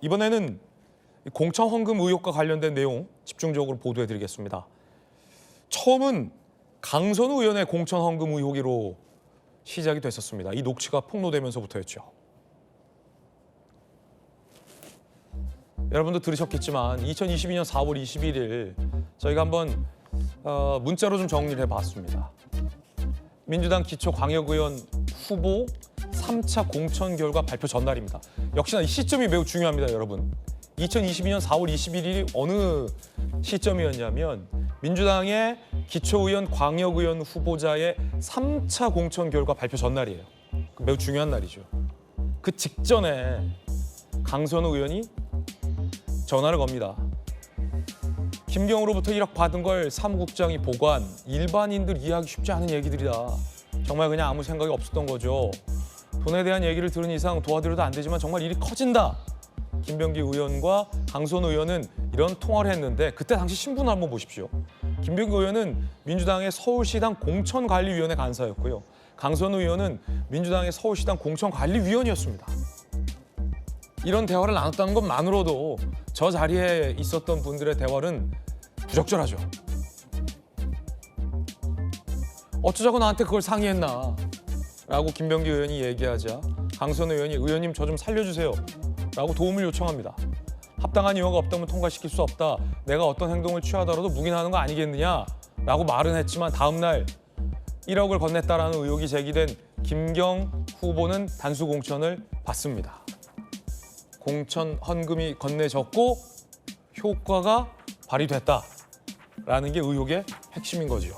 이번에는 공천 헌금 의혹과 관련된 내용 집중적으로 보도해드리겠습니다. 처음은 강선우 의원의 공천 헌금 의혹으로 시작이 됐었습니다. 이 녹취가 폭로되면서부터였죠. 여러분도 들으셨겠지만 2022년 4월 21일 저희가 한번 문자로 좀 정리를 해봤습니다. 민주당 기초광역의원 후보 3차 공천 결과 발표 전날입니다. 역시나 이 시점이 매우 중요합니다, 여러분. 2022년 4월 21일이 어느 시점이었냐면 민주당의 기초의원, 광역의원 후보자의 3차 공천 결과 발표 전날이에요. 매우 중요한 날이죠. 그 직전에 강선우 의원이 전화를 겁니다. 김경으로부터 1억 받은 걸 사무국장이 보관, 일반인들 이해하기 쉽지 않은 얘기들이다. 정말 그냥 아무 생각이 없었던 거죠. 돈에 대한 얘기를 들은 이상 도와드려도 안 되지만 정말 일이 커진다. 김병기 의원과 강선우 의원은 이런 통화를 했는데 그때 당시 신분을 한번 보십시오. 김병기 의원은 민주당의 서울시당 공천관리위원회 간사였고요. 강선우 의원은 민주당의 서울시당 공천관리위원이었습니다. 이런 대화를 나눴다는 것만으로도 저 자리에 있었던 분들의 대화는 부적절하죠. 어쩌자고 나한테 그걸 상의했나 라고 김병기 의원이 얘기하자 강선우 의원이 의원님 저 좀 살려주세요 라고 도움을 요청합니다. 합당한 이유가 없다면 통과시킬 수 없다. 내가 어떤 행동을 취하더라도 묵인하는 거 아니겠느냐 라고 말은 했지만 다음 날 1억을 건넸다라는 의혹이 제기된 김경 후보는 단수 공천을 받습니다. 공천 헌금이 건네졌고 효과가 발휘됐다라는 게 의혹의 핵심인 거죠.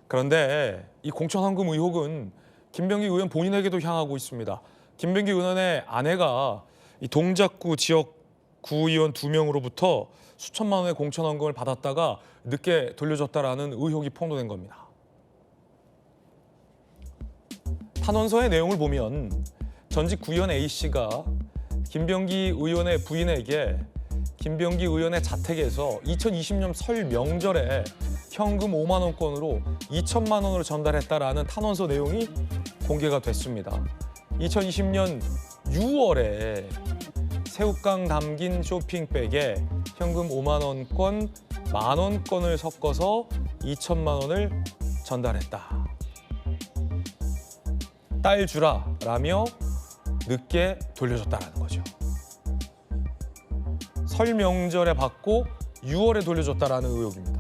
그런데 이 공천 헌금 의혹은 김병기 의원 본인에게도 향하고 있습니다. 김병기 의원의 아내가 이 동작구 지역 구의원 2명으로부터 수천만 원의 공천 헌금을 받았다가 늦게 돌려줬다라는 의혹이 폭로된 겁니다. 탄원서의 내용을 보면 전직 구의원 A씨가 김병기 의원의 부인에게 김병기 의원의 자택에서 2020년 설 명절에 현금 5만 원권으로 2천만 원으로 전달했다라는 탄원서 내용이 공개가 됐습니다. 2020년 6월에 새우깡 담긴 쇼핑백에 현금 5만 원권, 1만 원권을 섞어서 2천만 원을 전달했다. 딸 주라라며 늦게 돌려줬다라는 거죠. 설 명절에 받고 6월에 돌려줬다라는 의혹입니다.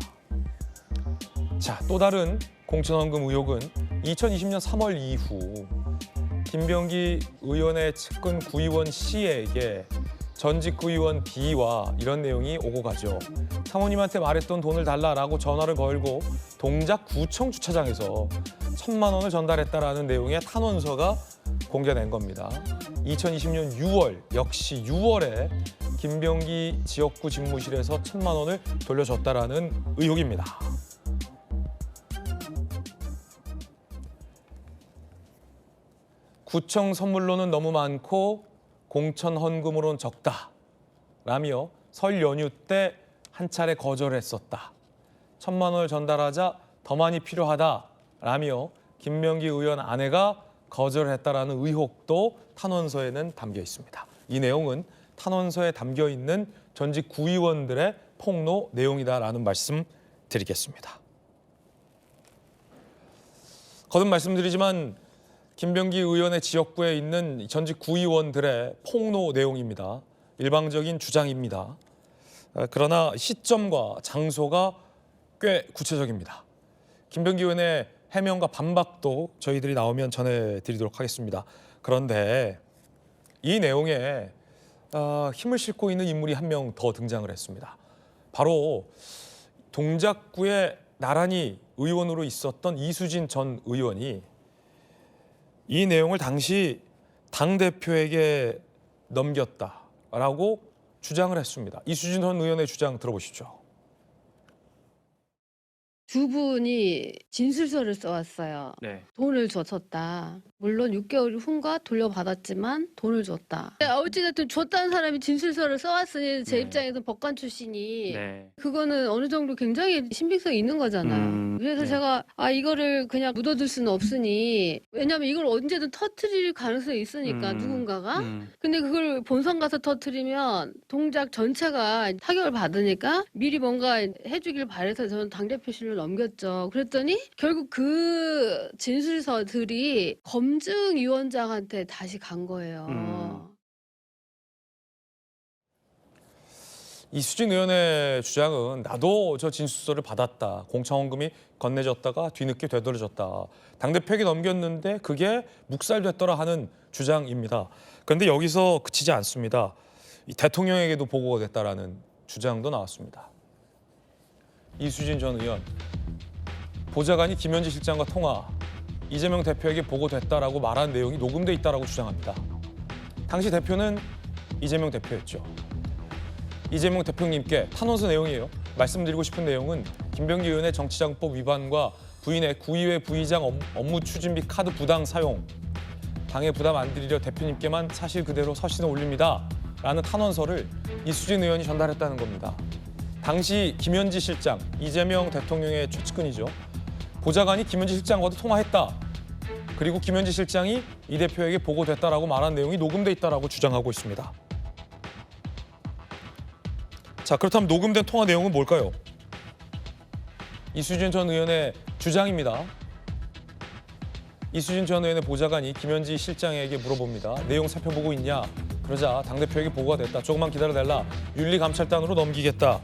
자, 또 다른 공천헌금 의혹은 2020년 3월 이후 김병기 의원의 측근 구의원 C에게 전직 구의원 B와 이런 내용이 오고 가죠. 사모님한테 말했던 돈을 달라라고 전화를 걸고 동작구청 주차장에서 1,000만 원을 전달했다라는 내용의 탄원서가 공개된 겁니다. 2020년 6월, 역시 6월에 김병기 지역구 집무실에서 1,000만 원을 돌려줬다라는 의혹입니다. 구청 선물로는 너무 많고 공천 헌금으로는 적다라며 설 연휴 때 한 차례 거절했었다. 1,000만 원을 전달하자 더 많이 필요하다라며 김병기 의원 아내가 거절했다라는 의혹도 탄원서에는 담겨 있습니다. 이 내용은 탄원서에 담겨 있는 전직 구의원들의 폭로 내용이다라는 말씀 드리겠습니다. 거듭 말씀드리지만 김병기 의원의 지역구에 있는 전직 구의원들의 폭로 내용입니다. 일방적인 주장입니다. 그러나 시점과 장소가 꽤 구체적입니다. 김병기 의원의 해명과 반박도 저희들이 나오면 전해드리도록 하겠습니다. 그런데 이 내용에 힘을 싣고 있는 인물이 한 명 더 등장을 했습니다. 바로 동작구에 나란히 의원으로 있었던 이수진 전 의원이 이 내용을 당시 당대표에게 넘겼다라고 주장을 했습니다. 이수진 전 의원의 주장 들어보시죠. 두 분이 진술서를 써왔어요. 네. 돈을 줬었다. 물론 6개월 후인가 돌려받았지만 돈을 줬다. 어찌됐든 줬다는 사람이 진술서를 써왔으니 제 네. 입장에서 법관 출신이 네. 그거는 어느 정도 굉장히 신빙성이 있는 거잖아요. 그래서 네. 제가 이거를 그냥 묻어둘 수는 없으니, 왜냐면 이걸 언제든 터트릴 가능성이 있으니까 누군가가. 근데 그걸 본선 가서 터트리면 동작 전체가 타격을 받으니까 미리 뭔가 해주길 바래서 저는 당대표실로 넘겼죠. 그랬더니 결국 그 진술서들이 검증위원장한테 다시 간 거예요. 이수진 의원의 주장은 나도 저 진술서를 받았다. 공차원금이 건네졌다가 뒤늦게 되돌려졌다. 당대표에게 넘겼는데 그게 묵살됐더라 하는 주장입니다. 그런데 여기서 그치지 않습니다. 이 대통령에게도 보고가 됐다라는 주장도 나왔습니다. 이수진 전 의원, 보좌관이 김현지 실장과 통화, 이재명 대표에게 보고됐다라고 말한 내용이 녹음돼 있다라고 주장합니다. 당시 대표는 이재명 대표였죠. 이재명 대표님께 탄원서 내용이에요. 말씀드리고 싶은 내용은 김병기 의원의 정치자금법 위반과 부인의 구의회 부의장 업무 추진비 카드 부당 사용, 당에 부담 안 드리려 대표님께만 사실 그대로 서신을 올립니다. 라는 탄원서를 이수진 의원이 전달했다는 겁니다. 당시 김현지 실장, 이재명 대통령의 최측근이죠. 보좌관이 김현지 실장과도 통화했다. 그리고 김현지 실장이 이 대표에게 보고됐다라고 말한 내용이 녹음돼 있다라고 주장하고 있습니다. 자, 그렇다면 녹음된 통화 내용은 뭘까요? 이수진 전 의원의 주장입니다. 이수진 전 의원의 보좌관이 김현지 실장에게 물어봅니다. 내용 살펴보고 있냐? 그러자 당대표에게 보고가 됐다. 조금만 기다려달라. 윤리감찰단으로 넘기겠다.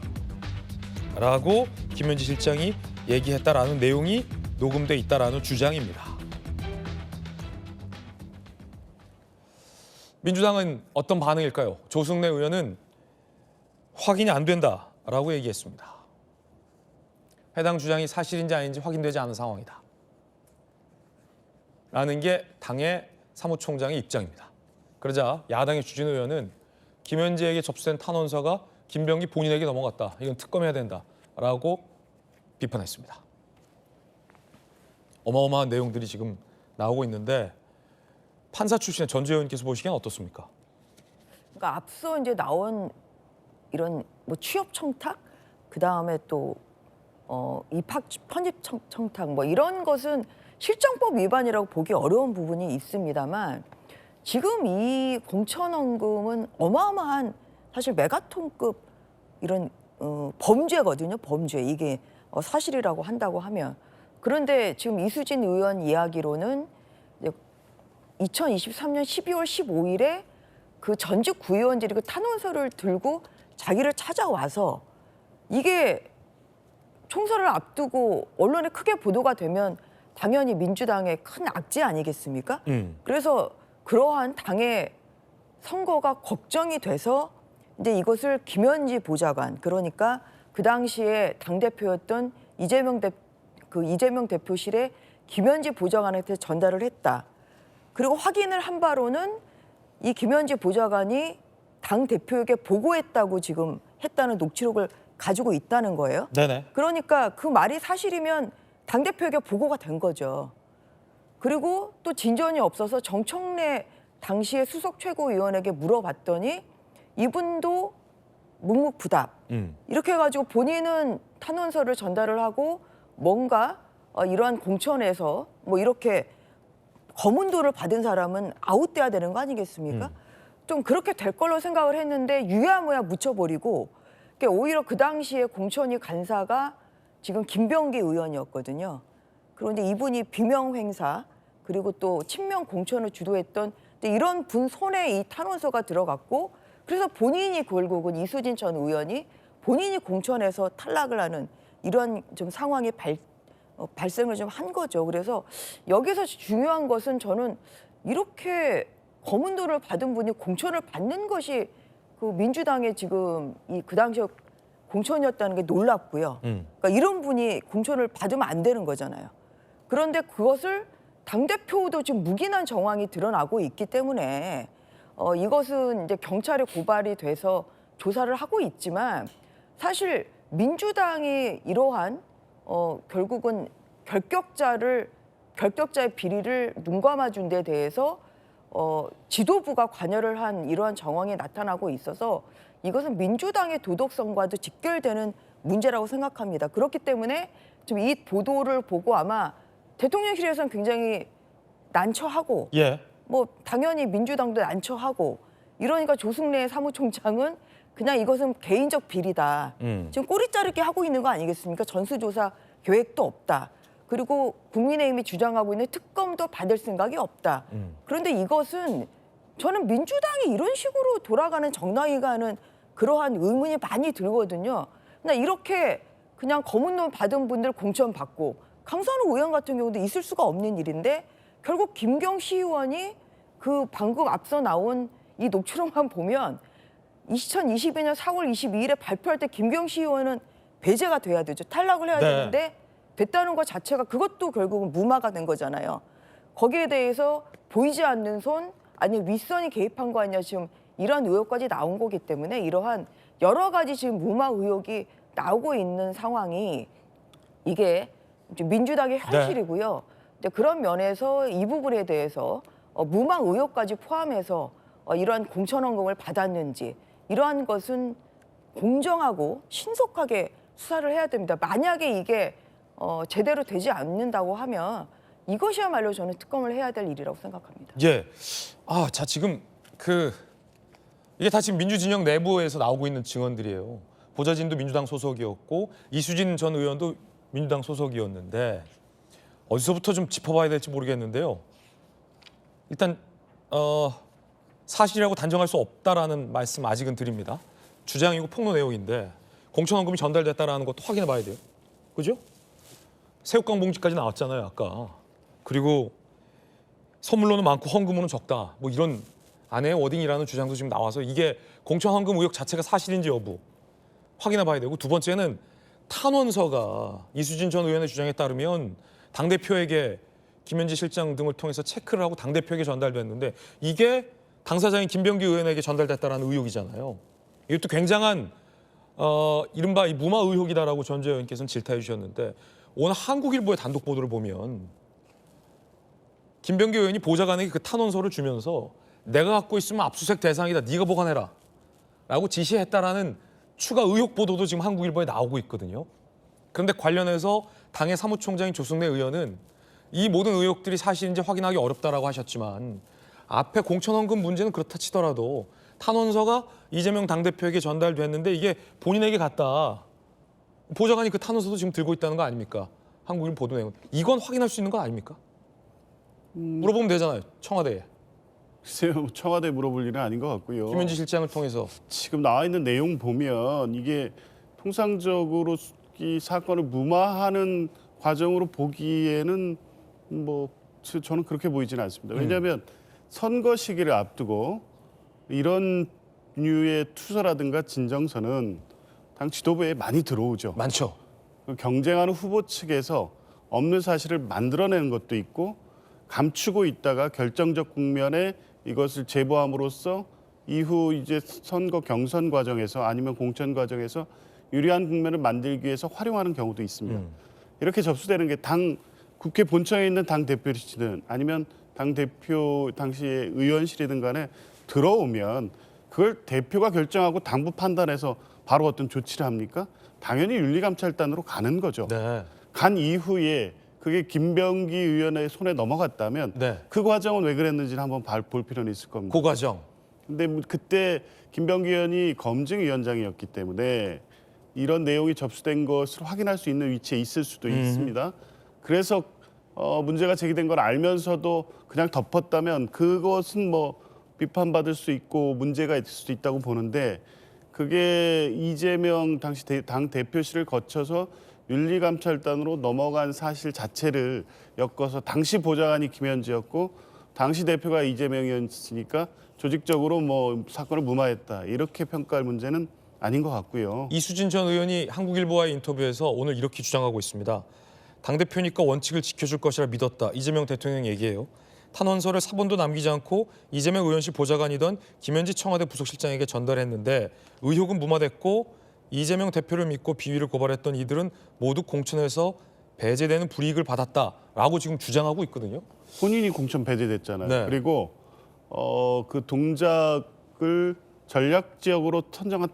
라고 김현지 실장이 얘기했다라는 내용이 녹음돼 있다라는 주장입니다. 민주당은 어떤 반응일까요? 조승래 의원은 확인이 안 된다라고 얘기했습니다. 해당 주장이 사실인지 아닌지 확인되지 않은 상황이다. 라는 게 당의 사무총장의 입장입니다. 그러자 야당의 주진우 의원은 김현지에게 접수된 탄원서가 김병기 본인에게 넘어갔다. 이건 특검해야 된다라고 비판했습니다. 어마어마한 내용들이 지금 나오고 있는데 판사 출신의 전주 의원께서 보시기엔 어떻습니까? 그러니까 앞서 이제 나온 이런 뭐 취업 청탁, 그 다음에 또 입학 편입 청탁 뭐 이런 것은 실정법 위반이라고 보기 어려운 부분이 있습니다만 지금 이 공천원금은 어마어마한 사실 메가톤급 이런 범죄거든요. 범죄 이게 사실이라고 한다고 하면 그런데 지금 이수진 의원 이야기로는 2023년 12월 15일에 그 전직 구의원들이 그 탄원서를 들고 자기를 찾아와서 이게 총선을 앞두고 언론에 크게 보도가 되면 당연히 민주당의 큰 악재 아니겠습니까? 그래서 그러한 당의 선거가 걱정이 돼서 이제 이것을 김현지 보좌관 그러니까 그 당시에 당대표였던 이재명 대표실에 김현지 보좌관한테 전달을 했다. 그리고 확인을 한 바로는 이 김현지 보좌관이 당 대표에게 보고했다고 지금 했다는 녹취록을 가지고 있다는 거예요. 네네. 그러니까 그 말이 사실이면 당 대표에게 보고가 된 거죠. 그리고 또 진전이 없어서 정청래 당시의 수석 최고위원에게 물어봤더니 이분도 묵묵부답. 이렇게 해가지고 본인은 탄원서를 전달을 하고 뭔가 이러한 공천에서 뭐 이렇게 거문도를 받은 사람은 아웃돼야 되는 거 아니겠습니까? 좀 그렇게 될 걸로 생각을 했는데 유야무야 묻혀버리고 오히려 그 당시에 공천위 간사가 지금 김병기 의원이었거든요. 그런데 이분이 비명 행사 그리고 또 친명 공천을 주도했던 이런 분 손에 이 탄원서가 들어갔고 그래서 본인이 결국은 이수진 전 의원이 본인이 공천에서 탈락을 하는 이런 좀 상황이 발생을 좀 한 거죠. 그래서 여기서 중요한 것은 저는 이렇게 거문도를 받은 분이 공천을 받는 것이 그 민주당의 지금 그 당시에 공천이었다는 게 놀랍고요. 그러니까 이런 분이 공천을 받으면 안 되는 거잖아요. 그런데 그것을 당대표도 지금 묵인한 정황이 드러나고 있기 때문에 이것은 이제 경찰에 고발이 돼서 조사를 하고 있지만 사실 민주당이 이러한 결국은 결격자의 비리를 눈감아준 데 대해서 지도부가 관여를 한 이러한 정황이 나타나고 있어서 이것은 민주당의 도덕성과도 직결되는 문제라고 생각합니다. 그렇기 때문에 지금 이 보도를 보고 아마 대통령실에서는 굉장히 난처하고 예. 뭐 당연히 민주당도 난처하고 이러니까 조승래 사무총장은 그냥 이것은 개인적 비리다. 지금 꼬리 자르기 하고 있는 거 아니겠습니까? 전수조사 계획도 없다. 그리고 국민의힘이 주장하고 있는 특검도 받을 생각이 없다. 그런데 이것은 저는 민주당이 이런 식으로 돌아가는 정당이가 하는 그러한 의문이 많이 들거든요. 그냥 이렇게 그냥 검은 눈 받은 분들 공천 받고 강선우 의원 같은 경우도 있을 수가 없는 일인데 결국 김경시 의원이 그 방금 앞서 나온 이 녹취록만 보면 2022년 4월 22일에 발표할 때 김경시 의원은 배제가 돼야 되죠. 탈락을 해야 네. 되는데 됐다는 것 자체가 그것도 결국은 무마가 된 거잖아요. 거기에 대해서 보이지 않는 손 아니면 윗선이 개입한 거 아니냐 지금 이런 의혹까지 나온 거기 때문에 이러한 여러 가지 지금 무마 의혹이 나오고 있는 상황이 이게 민주당의 현실이고요. 근데 그런 면에서 이 부분에 대해서 무마 의혹까지 포함해서 이러한 공천원금을 받았는지 이러한 것은 공정하고 신속하게 수사를 해야 됩니다. 만약에 이게 제대로 되지 않는다고 하면 이것이야말로 저는 특검을 해야 될 일이라고 생각합니다. 예. 자 지금 이게 다 지금 민주진영 내부에서 나오고 있는 증언들이에요. 보좌진도 민주당 소속이었고 이수진 전 의원도 민주당 소속이었는데 어디서부터 좀 짚어봐야 될지 모르겠는데요. 일단 사실이라고 단정할 수 없다라는 말씀 아직은 드립니다. 주장이고 폭로 내용인데 공천원금이 전달됐다라는 것도 확인해 봐야 돼요. 그죠? 새우깡 봉지까지 나왔잖아요, 아까. 그리고 선물로는 많고 헌금으로는 적다. 뭐 이런 안에 워딩이라는 주장도 지금 나와서 이게 공천 헌금 의혹 자체가 사실인지 여부 확인해 봐야 되고 두 번째는 탄원서가 이수진 전 의원의 주장에 따르면 당대표에게 김현지 실장 등을 통해서 체크를 하고 당대표에게 전달됐는데 이게 당사자인 김병기 의원에게 전달됐다라는 의혹이잖아요. 이것도 굉장한 이른바 이 무마 의혹이다라고 전재 의원께서는 질타해 주셨는데 오늘 한국일보의 단독 보도를 보면 김병기 의원이 보좌관에게 그 탄원서를 주면서 내가 갖고 있으면 압수수색 대상이다. 네가 보관해라. 라고 지시했다라는 추가 의혹 보도도 지금 한국일보에 나오고 있거든요. 그런데 관련해서 당의 사무총장인 조승래 의원은 이 모든 의혹들이 사실인지 확인하기 어렵다라고 하셨지만 앞에 공천원금 문제는 그렇다 치더라도 탄원서가 이재명 당대표에게 전달됐는데 이게 본인에게 갔다. 보좌관이 그 탄원서도 지금 들고 있다는 거 아닙니까? 한국일보 보도 내용. 이건 확인할 수 있는 건 아닙니까? 물어보면 되잖아요. 청와대에. 글쎄요, 청와대에 물어볼 일은 아닌 것 같고요. 김현지 실장을 통해서. 지금 나와 있는 내용 보면 이게 통상적으로 이 사건을 무마하는 과정으로 보기에는 뭐 저는 그렇게 보이지는 않습니다. 왜냐하면 선거 시기를 앞두고 이런 류의 투서라든가 진정서는 당 지도부에 많이 들어오죠. 많죠. 경쟁하는 후보 측에서 없는 사실을 만들어내는 것도 있고 감추고 있다가 결정적 국면에 이것을 제보함으로써 이후 이제 선거 경선 과정에서 아니면 공천 과정에서 유리한 국면을 만들기 위해서 활용하는 경우도 있습니다. 이렇게 접수되는 게 당 국회 본청에 있는 당 대표실이든 아니면 당 대표 당시의 의원실이든 간에 들어오면 그걸 대표가 결정하고 당부 판단해서 바로 어떤 조치를 합니까? 당연히 윤리감찰단으로 가는 거죠. 네. 간 이후에 그게 김병기 의원의 손에 넘어갔다면 네. 그 과정은 왜 그랬는지는 한번 볼 필요는 있을 겁니다. 그 과정. 근데 그때 김병기 의원이 검증위원장이었기 때문에 이런 내용이 접수된 것을 확인할 수 있는 위치에 있을 수도 있습니다. 그래서 문제가 제기된 걸 알면서도 그냥 덮었다면 그것은 뭐 비판받을 수 있고 문제가 있을 수도 있다고 보는데 그게 이재명 당시 당 대표실을 거쳐서 윤리감찰단으로 넘어간 사실 자체를 엮어서 당시 보좌관이 김현지였고 당시 대표가 이재명이었으니까 조직적으로 뭐 사건을 무마했다 이렇게 평가할 문제는 아닌 것 같고요. 이수진 전 의원이 한국일보와의 인터뷰에서 오늘 이렇게 주장하고 있습니다. 당대표니까 원칙을 지켜줄 것이라 믿었다. 이재명 대통령 얘기예요. 탄원서를 사본도 남기지 않고 이재명 의원실 보좌관이던 김현지 청와대 부속실장에게 전달했는데 의혹은 무마됐고 이재명 대표를 믿고 비위를 고발했던 이들은 모두 공천에서 배제되는 불이익을 받았다라고 지금 주장하고 있거든요. 본인이 공천 배제됐잖아요. 네. 그리고 그 동작을 전략 지역으로 선정한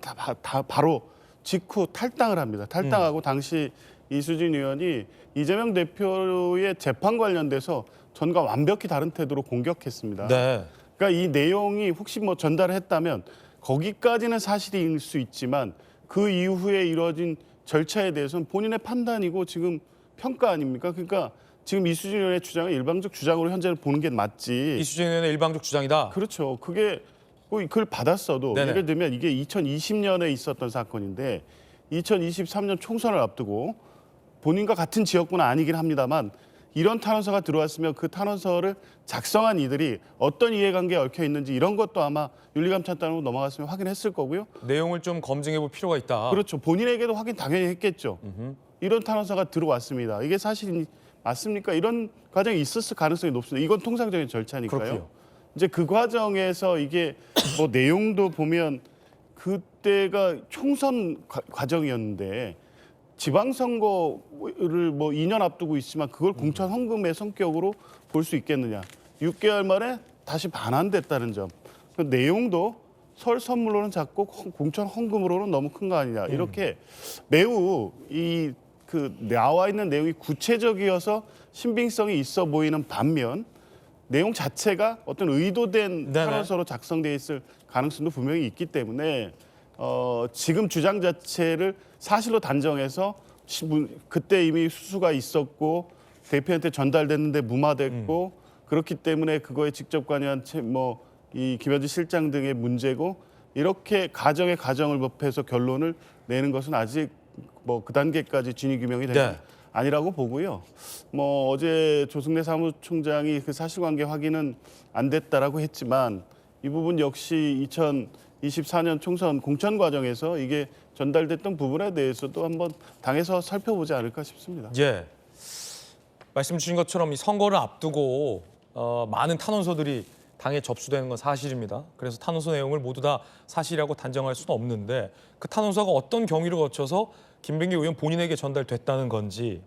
바로 직후 탈당을 합니다. 탈당하고 당시 이수진 의원이 이재명 대표의 재판 관련돼서 전과 완벽히 다른 태도로 공격했습니다. 네. 그러니까 이 내용이 혹시 뭐 전달을 했다면 거기까지는 사실일 수 있지만 그 이후에 이루어진 절차에 대해서는 본인의 판단이고 지금 평가 아닙니까? 그러니까 지금 이수진 의원의 주장은 일방적 주장으로 현재는 보는 게 맞지. 이수진 의원의 일방적 주장이다. 그렇죠. 그게 뭐 그걸 받았어도 네네. 예를 들면 이게 2020년에 있었던 사건인데 2023년 총선을 앞두고 본인과 같은 지역구는 아니긴 합니다만 이런 탄원서가 들어왔으면 그 탄원서를 작성한 이들이 어떤 이해관계에 얽혀 있는지 이런 것도 아마 윤리감찰단으로 넘어갔으면 확인했을 거고요. 내용을 좀 검증해 볼 필요가 있다. 그렇죠. 본인에게도 확인 당연히 했겠죠. 이런 탄원서가 들어왔습니다. 이게 사실 맞습니까? 이런 과정이 있었을 가능성이 높습니다. 이건 통상적인 절차니까요. 그렇고요. 이제 그 과정에서 이게 뭐 내용도 보면 그때가 총선 과정이었는데 지방선거를 뭐 2년 앞두고 있지만 그걸 공천 헌금의 성격으로 볼 수 있겠느냐. 6개월 만에 다시 반환됐다는 점. 그 내용도 설 선물로는 작고 공천 헌금으로는 너무 큰 거 아니냐. 이렇게 매우 그 나와 있는 내용이 구체적이어서 신빙성이 있어 보이는 반면 내용 자체가 어떤 의도된 네네. 탄원서로 작성돼 있을 가능성도 분명히 있기 때문에 지금 주장 자체를 사실로 단정해서 그때 이미 수수가 있었고 대표한테 전달됐는데 무마됐고 그렇기 때문에 그거에 직접 관여한 이 김현지 실장 등의 문제고 이렇게 가정의 가정을 법해서 결론을 내는 것은 아직 뭐 그 단계까지 진위 규명이 된 건 네. 아니라고 보고요. 뭐 어제 조승래 사무총장이 그 사실관계 확인은 안 됐다라고 했지만 이 부분 역시 2024년 총선 공천 과정에서 이게 전달됐던 부분에 대해서도 한번 당에서 살펴보지 않을까 싶습니다. 예. 말씀 주신 것처럼 이 선거를 앞두고 많은 탄원서들이 당에 접수되는 건 사실입니다. 그래서 탄원서 내용을 모두 다 사실이라고 단정할 수는 없는데 그 탄원서가 어떤 경위를 거쳐서 김병기 의원 본인에게 전달됐다는 건지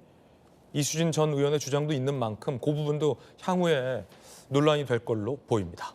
이수진 전 의원의 주장도 있는 만큼 그 부분도 향후에 논란이 될 걸로 보입니다.